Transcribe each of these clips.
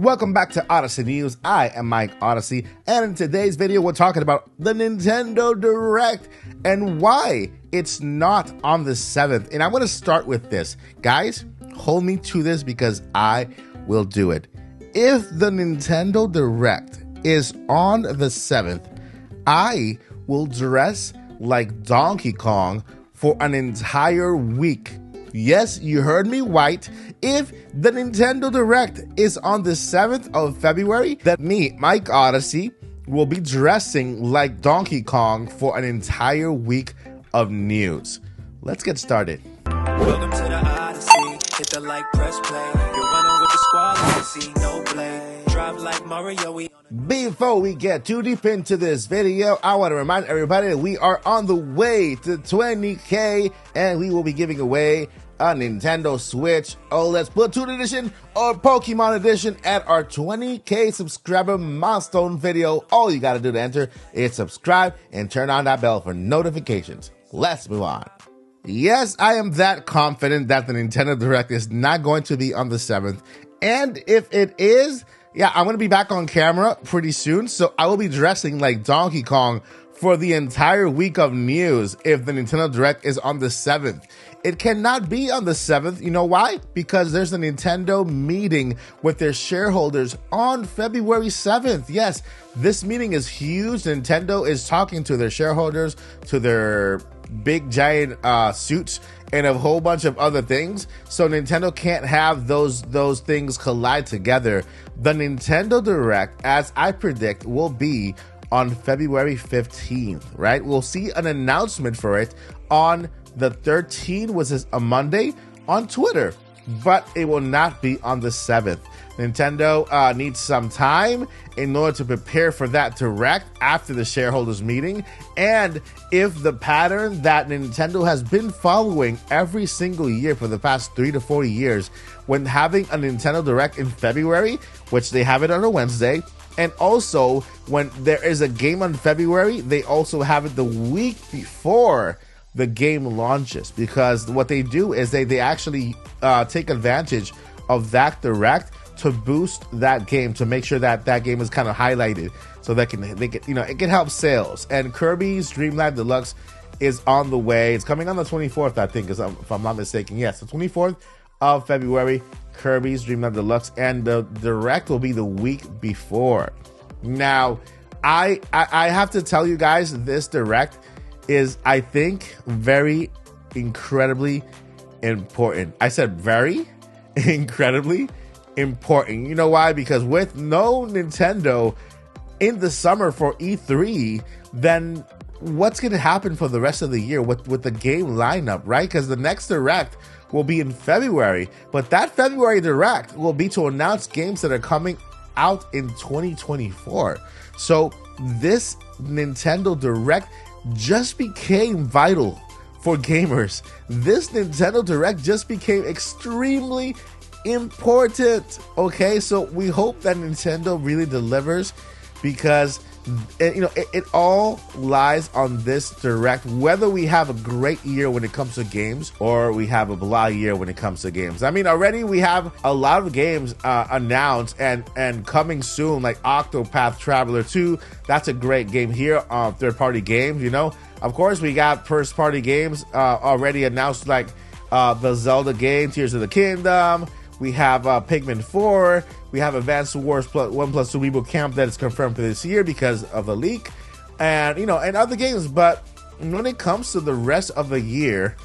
Welcome back to Odyssey News. I am Mike Odyssey, and in today's video we're talking about the Nintendo Direct and why it's not on the 7th. And I'm going to start with this. Guys, hold me to this because I will do it. If the Nintendo Direct is on the 7th, I will dress like Donkey Kong for an entire week. Yes, you heard me right. If the Nintendo Direct is on the 7th of February, then me, Mike Odyssey, will be dressing like Donkey Kong for an entire week of news. Let's get started. Welcome to the Odyssey. Hit the like, press play. You're running with the squad, Odyssey, no play. Drive like Mario. Before we get too deep into this video, I want to remind everybody that we are on the way to 20K and we will be giving away a Nintendo Switch OLED Splatoon Edition or Pokemon Edition at our 20K subscriber milestone video. All you got to do to enter is subscribe and turn on that bell for notifications. Let's move on. Yes, I am that confident that the Nintendo Direct is not going to be on the 7th. And if it is, yeah, I'm going to be back on camera pretty soon. So I will be dressing like Donkey Kong for the entire week of news if the Nintendo Direct is on the 7th. It cannot be on the 7th. You know why? Because there's a Nintendo meeting with their shareholders on February 7th. Yes, this meeting is huge. Nintendo is talking to their shareholders, to their big giant suits, and a whole bunch of other things. So Nintendo can't have those things collide together. The Nintendo Direct, as I predict, will be on February 15th, right? We'll see an announcement for it on the 13th, which is a Monday, on Twitter, but it will not be on the 7th. Nintendo needs some time in order to prepare for that Direct after the shareholders meeting. And if the pattern that Nintendo has been following every single year for the past 3 to 4 years, when having a Nintendo Direct in February, which they have it on a Wednesday, and also when there is a game on February, they also have it the week before the game launches, because what they do is they actually take advantage of that Direct to boost that game, to make sure that that game is kind of highlighted so they can it can help sales. And Kirby's Dream Land Deluxe is on the way. It's coming on the 24th, I think, if I'm not mistaken. Yes, the 24th of February, Kirby's Dream Land Deluxe, and the Direct will be the week before. Now, I have to tell you guys, this Direct is, I think, very incredibly important. I said very incredibly important. You know why? Because with no Nintendo in the summer for E3, then what's going to happen for the rest of the year with the game lineup, right? Because the next Direct will be in February, but that February Direct will be to announce games that are coming out in 2024. So this Nintendo Direct just became vital for gamers. This Nintendo Direct just became extremely important. Okay, so we hope that Nintendo really delivers, because it all lies on this Direct, whether we have a great year when it comes to games or we have a blah year when it comes to games. I mean, already we have a lot of games announced and coming soon, like Octopath Traveler 2. That's a great game here, third-party games, Of course, we got first-party games already announced, like the Zelda game, Tears of the Kingdom. We have Pikmin 4. We have Advanced Wars 1+2 Reboot Camp that is confirmed for this year because of the leak, and and other games. But when it comes to the rest of the year,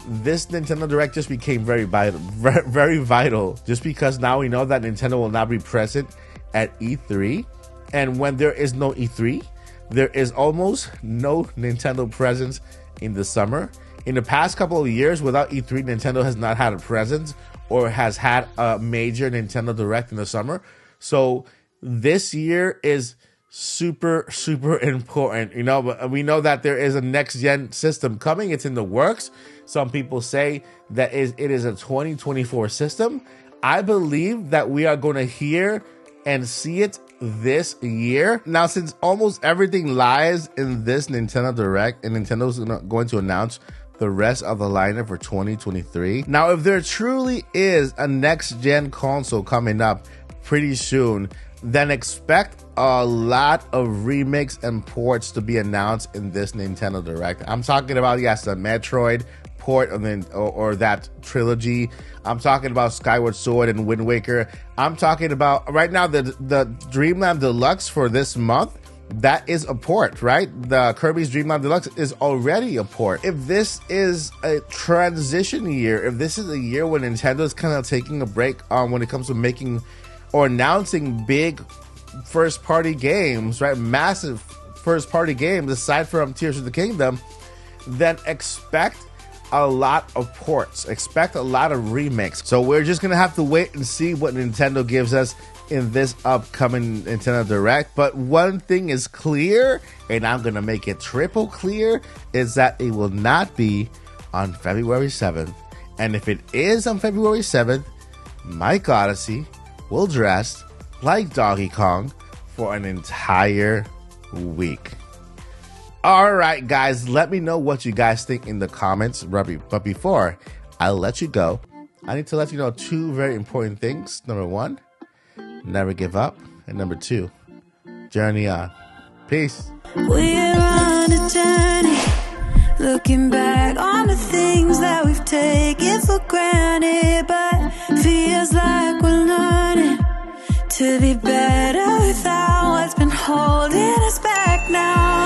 this Nintendo Direct just became very vital, very vital. Just because now we know that Nintendo will not be present at E3, and when there is no E3, there is almost no Nintendo presence in the summer. In the past couple of years, without E3, Nintendo has not had a presence or has had a major Nintendo Direct in the summer. So this year is super, super important, but we know that there is a next-gen system coming. It's in the works. Some people say that it is a 2024 system. I believe that we are going to hear and see it this year. Now, since almost everything lies in this Nintendo Direct, and Nintendo's going to announce the rest of the lineup for 2023. Now, if there truly is a next-gen console coming up pretty soon, then expect a lot of remakes and ports to be announced in this Nintendo Direct. I'm talking about, yes, the Metroid port or that trilogy. I'm talking about Skyward Sword and Wind Waker. I'm talking about right now the Dreamland Deluxe for this month. That is a port, right? The Kirby's Dream Land Deluxe is already a port. If this is a transition year, if this is a year when Nintendo is kind of taking a break on when it comes to making or announcing big first-party games, right? Massive first-party games aside from Tears of the Kingdom, then expect a lot of ports. Expect a lot of remakes. So we're just going to have to wait and see what Nintendo gives us in this upcoming Nintendo Direct. But one thing is clear, and I'm going to make it triple clear, is that it will not be on February 7th. And if it is on February 7th, Mike Odyssey will dress like Donkey Kong for an entire week. All right, guys, let me know what you guys think in the comments. But before I let you go, I need to let you know two very important things. Number one, never give up. And number two, journey on. Peace. We're on a journey, looking back on the things that we've taken for granted, but feels like we're learning to be better without what's been holding us back now.